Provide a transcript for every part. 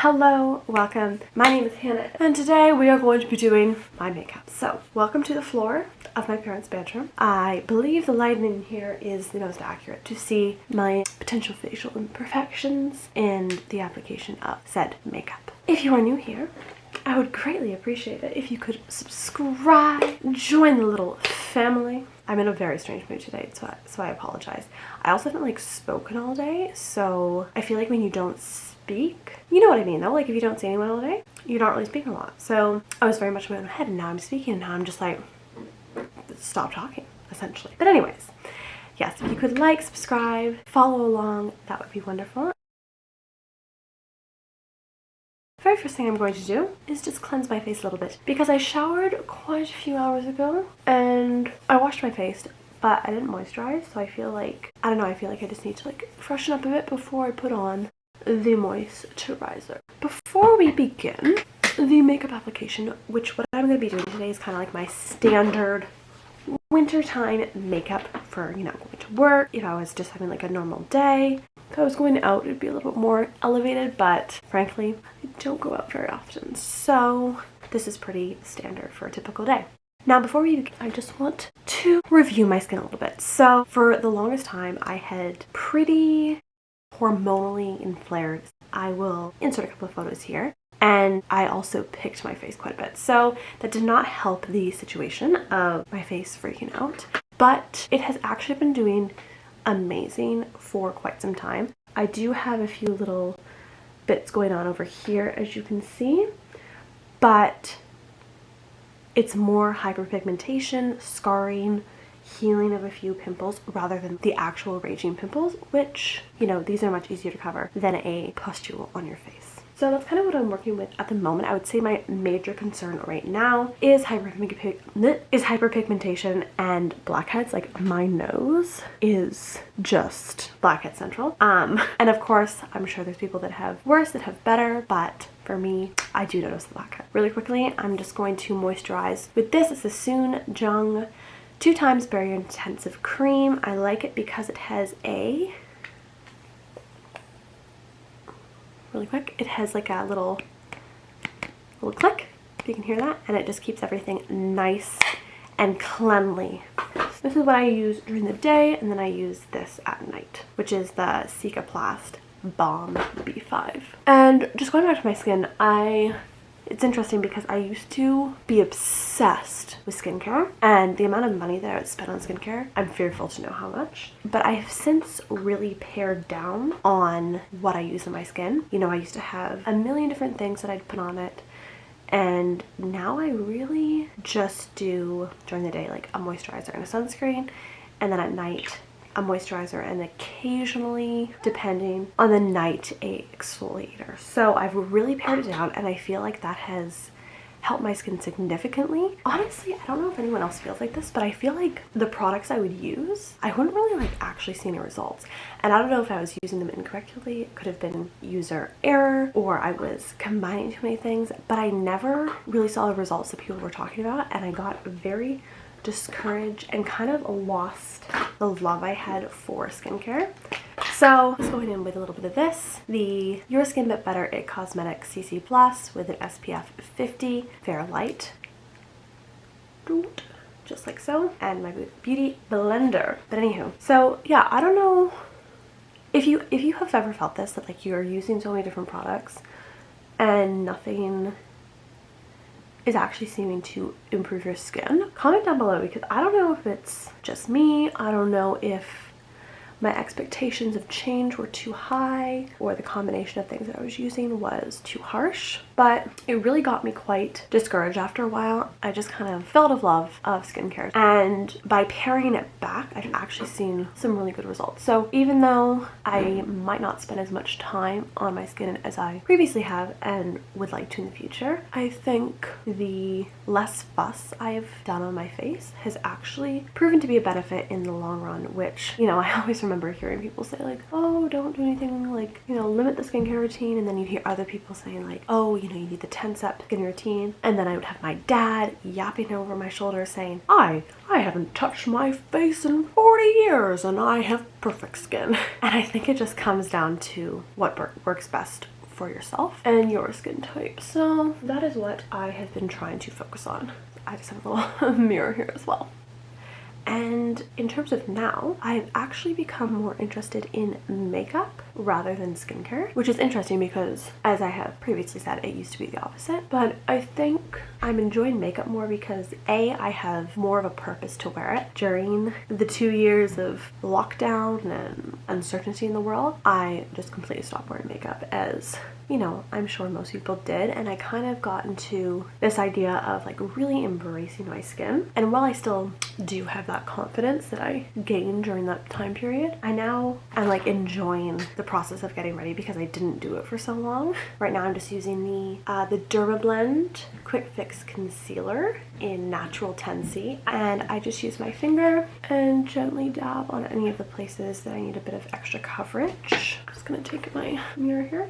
Hello, welcome. My name is Hannah and today we are going to be doing my makeup. So, welcome to the floor of my parents' bedroom. I believe the lighting here is the most accurate to see my potential facial imperfections in the application of said makeup. If you are new here, I would greatly appreciate it if you could subscribe, join the little family. I'm in a very strange mood today, so I apologize. I also haven't spoken all day, so I feel like when you don't speak, you know what I mean though, like if you don't see anyone all day, you're not really speaking a lot. So I was very much in my own head and now I'm speaking and now I'm just like, stop talking, essentially. But anyways, yes, if you could subscribe, follow along, that would be wonderful. Very first thing I'm going to do is just cleanse my face a little bit because I showered quite a few hours ago and I washed my face, but I didn't moisturize, so I feel like, I don't know, I feel like I just need to freshen up a bit before I put on the moisturizer. Before we begin the makeup application, which what I'm going to be doing today is kind of like my standard wintertime makeup for, going to work. If I was just having a normal day, if I was going out, it'd be a little bit more elevated, but frankly, I don't go out very often. So this is pretty standard for a typical day. Now, before we begin, I just want to review my skin a little bit. So for the longest time, I had pretty hormonally inflared. I will insert a couple of photos here. And I also picked my face quite a bit. So that did not help the situation of my face freaking out. But it has actually been doing amazing for quite some time. I do have a few little bits going on over here, as you can see. But it's more hyperpigmentation, scarring, healing of a few pimples rather than the actual raging pimples, which, these are much easier to cover than a pustule on your face. So that's kind of what I'm working with at the moment. I would say my major concern right now is hyperpigmentation and blackheads. My nose is just blackhead central. And of course, I'm sure there's people that have worse, that have better, but for me, I do notice the blackhead. Really quickly, I'm just going to moisturize with this. It's the Jung 2x Barrier Intensive Cream. I like it because it has really quick, it has a little click, if you can hear that, and it just keeps everything nice and cleanly. This is what I use during the day, and then I use this at night, which is the Cicaplast Balm B5. And just going back to my skin, it's interesting because I used to be obsessed with skincare, and the amount of money that I would spend on skincare, I'm fearful to know how much. But I have since really pared down on what I use on my skin. I used to have a million different things that I'd put on it, and now I really just do, during the day, a moisturizer and a sunscreen, and then at night, a moisturizer and occasionally, depending on the night, a exfoliator. So I've really pared it down, and I feel like that has helped my skin significantly. Honestly, I don't know if anyone else feels like this, but I feel like the products I would use, I wouldn't really actually see any results. And I don't know if I was using them incorrectly. It could have been user error, or I was combining too many things, but I never really saw the results that people were talking about, and I got very discouraged and kind of lost the love I had for skincare. So just going in with a little bit of this, the Your Skin But Better It Cosmetics CC Plus with an SPF 50 Fair Light, just like so, and my beauty blender. But anywho, so yeah, I don't know if you have ever felt this, that you're using so many different products and nothing is actually seeming to improve your skin. Comment down below, because I don't know if it's just me. I don't know if my expectations of change were too high, or the combination of things that I was using was too harsh, but it really got me quite discouraged after a while. I just kind of fell out of love of skincare, and by paring it back, I've actually seen some really good results. So even though I might not spend as much time on my skin as I previously have and would like to in the future, I think the less fuss I've done on my face has actually proven to be a benefit in the long run, which, I always remember hearing people say oh, don't do anything, limit the skincare routine, and then you hear other people saying oh, you need the 10-step skin routine, and then I would have my dad yapping over my shoulder saying, I haven't touched my face in 40 years and I have perfect skin. And I think it just comes down to what works best for yourself and your skin type. So that is what I have been trying to focus on. I just have a little mirror here as well. And in terms of now, I've actually become more interested in makeup rather than skincare, which is interesting because, as I have previously said, it used to be the opposite. But I think I'm enjoying makeup more because A, I have more of a purpose to wear it. During the 2 years of lockdown and uncertainty in the world, I just completely stopped wearing makeup, as you know, I'm sure most people did, and I kind of got into this idea of like really embracing my skin. And while I still do have that confidence that I gained during that time period, I'm like enjoying the process of getting ready because I didn't do it for so long. Right now I'm just using the Derma Blend Quick Fix Concealer in Natural 10C, and I just use my finger and gently dab on any of the places that I need a bit of extra coverage. I'm just gonna take my mirror here.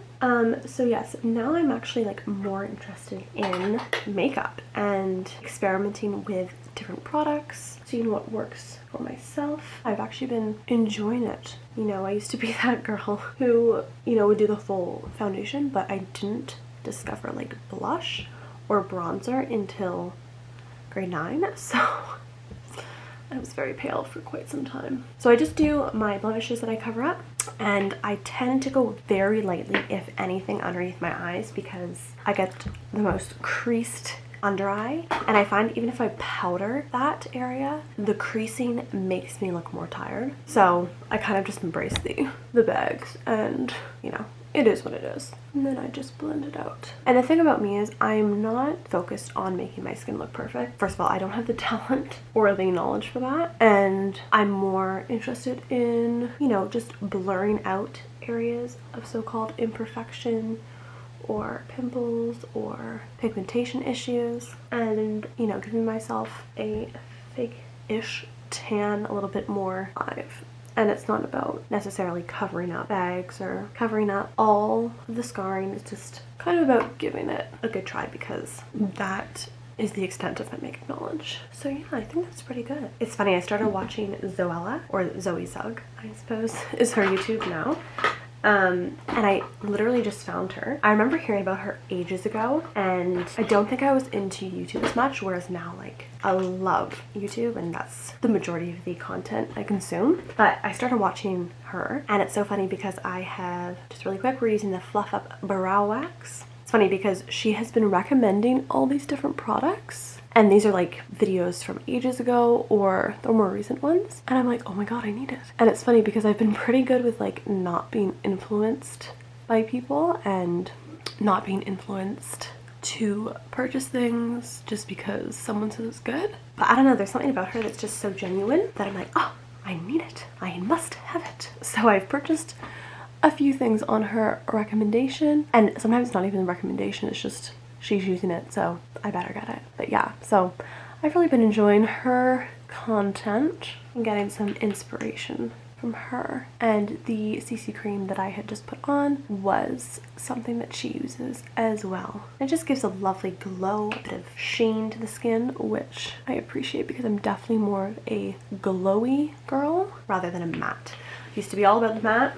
So yes, now I'm actually like more interested in makeup and experimenting with different products, seeing what works for myself. I've actually been enjoying it. You know, I used to be that girl who, you know, would do the full foundation, but I didn't discover like blush or bronzer until grade 9, so I was very pale for quite some time. So I just do my blemishes that I cover up, and I tend to go very lightly, if anything, underneath my eyes because I get the most creased under eye, and I find even if I powder that area, the creasing makes me look more tired. So I kind of just embrace the bags, and you know, it is what it is. And then I just blend it out. And the thing about me is I'm not focused on making my skin look perfect. First of all, I don't have the talent or the knowledge for that. And I'm more interested in, you know, just blurring out areas of so-called imperfection or pimples or pigmentation issues, and, you know, giving myself a fake-ish tan, a little bit more alive. And it's not about necessarily covering up bags or covering up all of the scarring. It's just kind of about giving it a good try because that is the extent of my makeup knowledge. So yeah, I think that's pretty good. It's funny, I started watching Zoella, or Zoe Zug, I suppose, is her YouTube now. And I literally just found her. I remember hearing about her ages ago, and I don't think I was into YouTube as much, whereas now, like, I love YouTube and that's the majority of the content I consume. But I started watching her, and it's so funny because I have, just really quick, we're using the Fluff Up Brow Wax. It's funny because she has been recommending all these different products, and these are like videos from ages ago or the more recent ones, and I'm like, oh my god, I need it. And it's funny because I've been pretty good with like not being influenced by people and not being influenced to purchase things just because someone says it's good. But I don't know, there's something about her that's just so genuine that I'm like, oh, I need it, I must have it. So I've purchased a few things on her recommendation, and sometimes it's not even a recommendation, it's just she's using it, so I better get it. But yeah, so I've really been enjoying her content and getting some inspiration from her. And the CC cream that I had just put on was something that she uses as well. It just gives a lovely glow, a bit of sheen to the skin, which I appreciate because I'm definitely more of a glowy girl rather than a matte. Used to be all about the matte.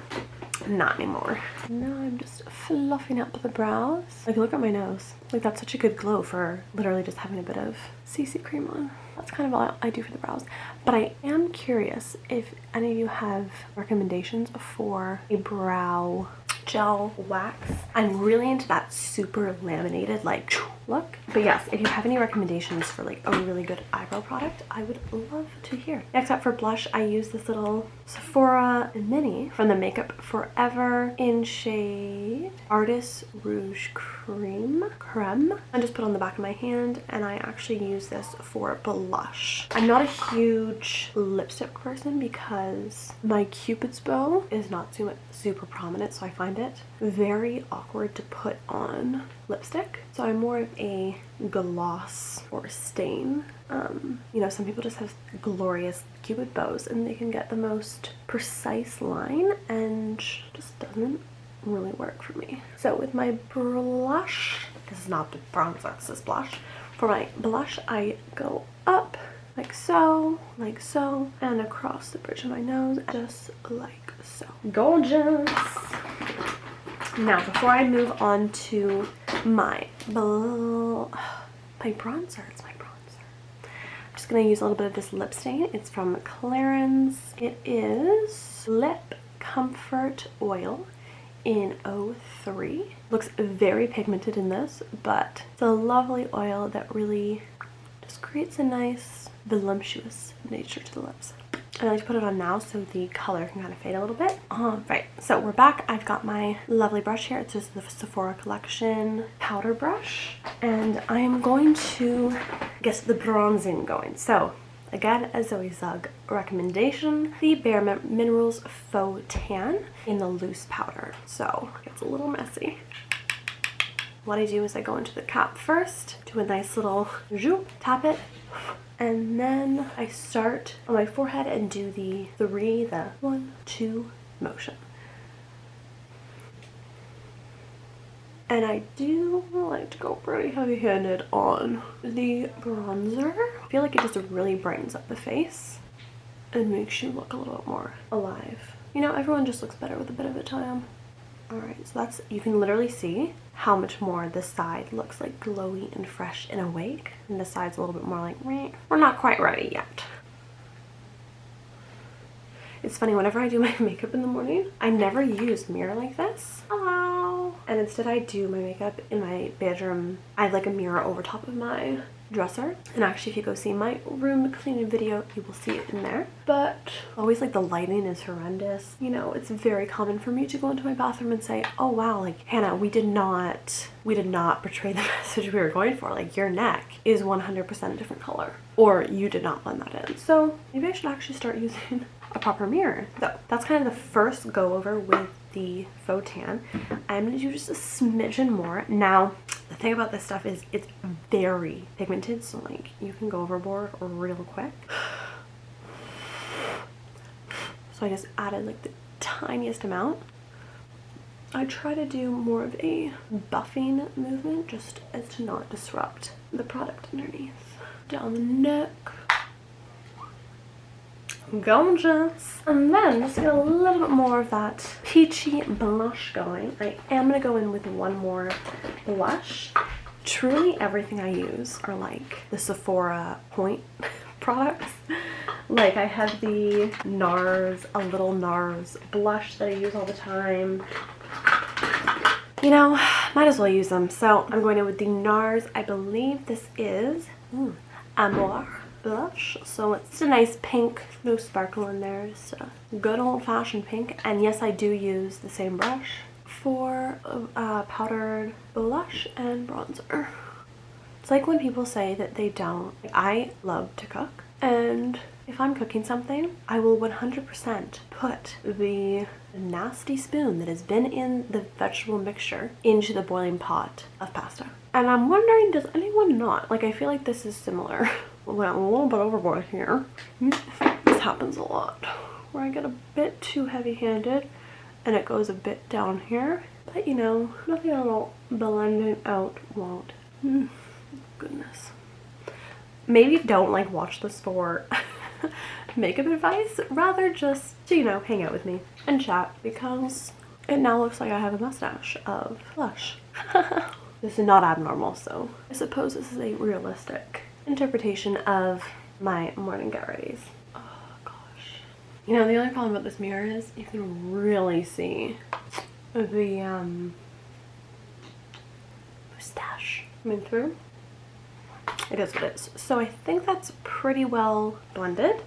Not anymore. Now I'm just fluffing up the brows. Like, look at my nose. Like, that's such a good glow for literally just having a bit of CC cream on. That's kind of all I do for the brows. But I am curious if any of you have recommendations for a brow gel wax. I'm really into that super laminated like look. But yes, if you have any recommendations for like a really good eyebrow product, I would love to hear. Next up for blush, I use this little Sephora mini from the Makeup Forever in shade Artist Rouge Creme. I just put on the back of my hand, and I actually use this for blush. I'm not a huge lipstick person because my Cupid's bow is not super prominent, so I find it very awkward to put on lipstick. So I'm more of a gloss or stain. You know, some people just have glorious Cupid bows and they can get the most precise line, and just doesn't really work for me. So with my blush, this is not the bronzer, this is blush. For my blush, I go up like so, and across the bridge of my nose, just like so. Gorgeous! Now, before I move on to my bronzer, it's my bronzer. I'm just gonna use a little bit of this lip stain. It's from Clarins. It is Lip Comfort Oil in 03. Looks very pigmented in this, but it's a lovely oil that really just creates a nice voluptuous nature to the lips. I like to put it on now so the color can kind of fade a little bit. Right, so we're back. I've got my lovely brush here. It's just the Sephora Collection powder brush. And I am going to get the bronzing going. So again, a Zoe Zug recommendation, the Bare Minerals Faux Tan in the loose powder. So it gets a little messy. What I do is I go into the cap first, do a nice little zoop, tap it, and then I start on my forehead and do the 1, 2 motion. And I do like to go pretty heavy-handed on the bronzer. I feel like it just really brightens up the face and makes you look a little bit more alive. You know, everyone just looks better with a bit of a tan. Alright, so that's, you can literally see how much more this side looks like glowy and fresh and awake. And this side's a little bit more like, meh, we're not quite ready yet. It's funny, whenever I do my makeup in the morning, I never use a mirror like this. Hello! And instead I do my makeup in my bedroom. I have like a mirror over top of my dresser, and actually if you go see my room cleaning video you will see it in there. But always, like, the lighting is horrendous. You know, it's very common for me to go into my bathroom and say, oh wow, like, Hannah, we did not portray the message we were going for. Like, your neck is 100% a different color, or you did not blend that in. So maybe I should actually start using a proper mirror. So that's kind of the first go over with the faux tan. I'm gonna do just a smidgen more. Now, the thing about this stuff is it's very pigmented, so like you can go overboard real quick. So I just added like the tiniest amount. I try to do more of a buffing movement just as to not disrupt the product underneath. Down the neck. Gorgeous. And then just get a little bit more of that peachy blush going. I am going to go in with one more blush. Truly everything I use are like the Sephora point products. Like, I have the NARS, a little NARS blush that I use all the time. You know, might as well use them. So I'm going in with the NARS. I believe this is Amour blush. So it's a nice pink, no sparkle in there. It's a good old-fashioned pink. And yes, I do use the same brush for powdered blush and bronzer. It's like when people say that they don't. I love to cook, and if I'm cooking something, I will 100% put the nasty spoon that has been in the vegetable mixture into the boiling pot of pasta. And I'm wondering, does anyone not? Like, I feel like this is similar. Went a little bit overboard here. This happens a lot, where I get a bit too heavy-handed and it goes a bit down here. But you know, nothing a little blending out won't. Goodness. Maybe don't like watch this for makeup advice, rather just to, you know, hang out with me and chat, because it now looks like I have a mustache of blush. This is not abnormal, so I suppose this is a realistic interpretation of my morning get readies. Oh gosh. You know, the only problem about this mirror is you can really see the mustache coming through. It is what it is. So I think that's pretty well blended.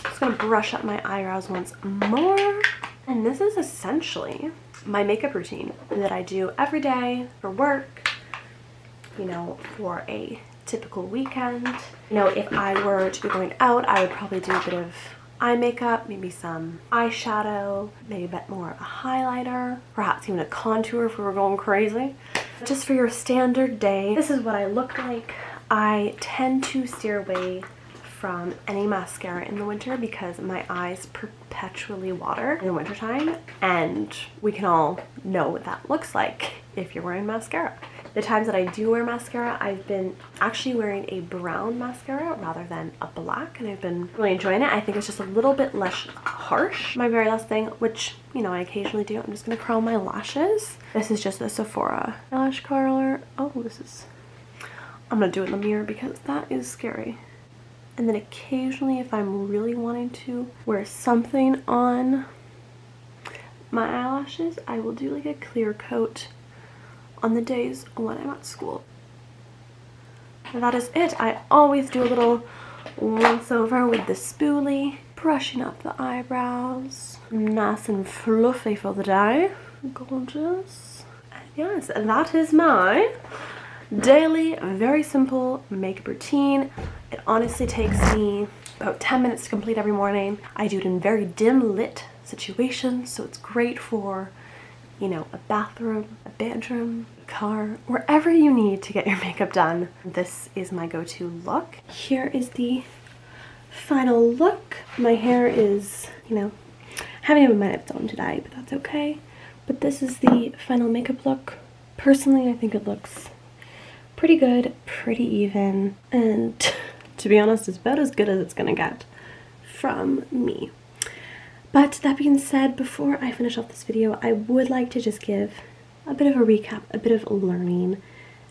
Just gonna brush up my eyebrows once more. And this is essentially my makeup routine that I do every day for work, you know, for a typical weekend. You know, if I were to be going out, I would probably do a bit of eye makeup, maybe some eyeshadow, maybe a bit more of a highlighter, perhaps even a contour if we were going crazy. Just for your standard day, this is what I look like. I tend to steer away from any mascara in the winter because my eyes perpetually water in the wintertime, and we can all know what that looks like if you're wearing mascara. the times that I do wear mascara, I've been actually wearing a brown mascara rather than a black, and I've been really enjoying it. I think it's just a little bit less harsh. My very last thing, which, you know, I occasionally do, I'm just gonna curl my lashes. This is just the Sephora lash curler. Oh, I'm gonna do it in the mirror because that is scary. And then occasionally, if I'm really wanting to wear something on my eyelashes, I will do like a clear coat on the days when I'm at school. And that is it. I always do a little once over with the spoolie, brushing up the eyebrows, nice and fluffy for the day. Gorgeous. And yes, and that is my daily, very simple makeup routine. It honestly takes me about 10 minutes to complete every morning. I do it in very dim lit situations, so it's great for, you know, a bathroom, a bedroom, a car, wherever you need to get your makeup done. This is my go-to look. Here is the final look. My hair is, you know, haven't even my lips on today, but that's okay. But this is the final makeup look. Personally, I think it looks pretty good, pretty even, and to be honest, it's about as good as it's gonna get from me. But that being said, before I finish off this video, I would like to just give a bit of a recap, a bit of learning,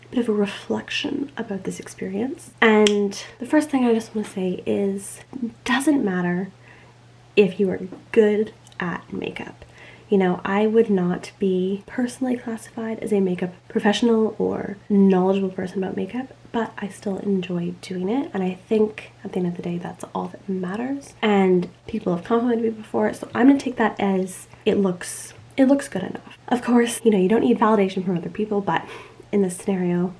a bit of a reflection about this experience. And the first thing I just want to say is, it doesn't matter if you are good at makeup. You know, I would not be personally classified as a makeup professional or knowledgeable person about makeup, but I still enjoy doing it. And I think at the end of the day, that's all that matters. And people have complimented me before, so I'm gonna take that as it looks good enough. Of course, you know, you don't need validation from other people, but in this scenario,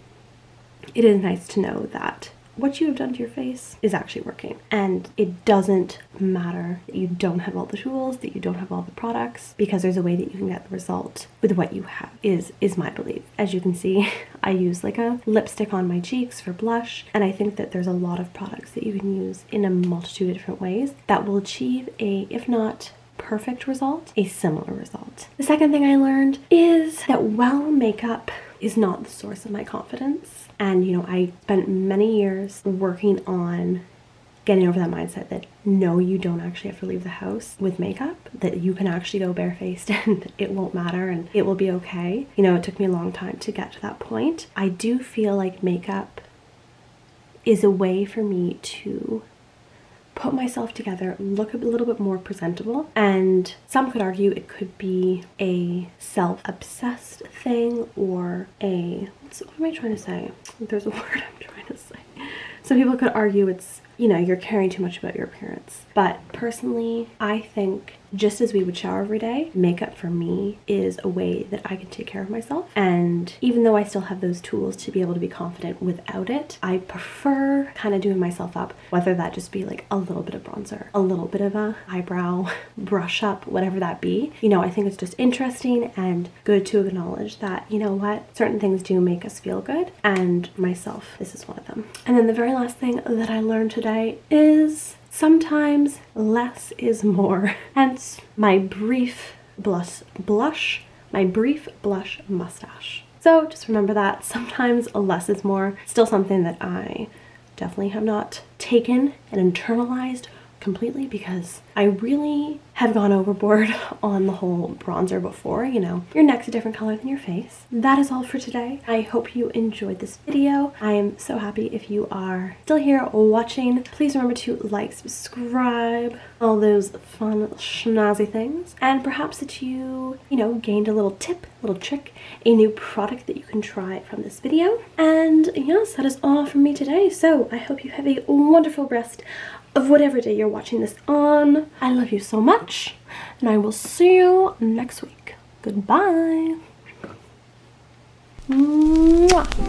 it is nice to know that what you have done to your face is actually working. And it doesn't matter that you don't have all the tools, that you don't have all the products, because there's a way that you can get the result with what you have, is my belief. As you can see, I use like a lipstick on my cheeks for blush, and I think that there's a lot of products that you can use in a multitude of different ways that will achieve a, if not perfect result, a similar result. The second thing I learned is that while makeup is not the source of my confidence, and you know, I spent many years working on getting over that mindset that no, you don't actually have to leave the house with makeup, that you can actually go barefaced and it won't matter and it will be okay. You know, it took me a long time to get to that point. I do feel like makeup is a way for me to put myself together, look a little bit more presentable, and some could argue it could be a self-obsessed thing or a, what am I trying to say? There's a word I'm trying to say. Some people could argue it's, you know, you're caring too much about your appearance. But personally, I think just as we would shower every day, makeup for me is a way that I can take care of myself. And even though I still have those tools to be able to be confident without it, I prefer kind of doing myself up, whether that just be like a little bit of bronzer, a little bit of a eyebrow brush up, whatever that be. You know, I think it's just interesting and good to acknowledge that, you know what, certain things do make us feel good, and myself, this is one of them. And then the very last thing that I learned today is sometimes less is more. Hence my brief blush mustache. So just remember that sometimes less is more. Still something that I definitely have not taken and internalized completely, because I really have gone overboard on the whole bronzer before. You know, your neck's a different color than your face. That is all for today. I hope you enjoyed this video. I am so happy if you are still here watching. Please remember to like, subscribe, all those fun schnazzy things, and perhaps that you know, gained a little tip, little trick, a new product that you can try from this video. And yes, that is all from me today. So I hope you have a wonderful rest of whatever day you're watching this on. I love you so much, and I will see you next week. Goodbye. Mwah.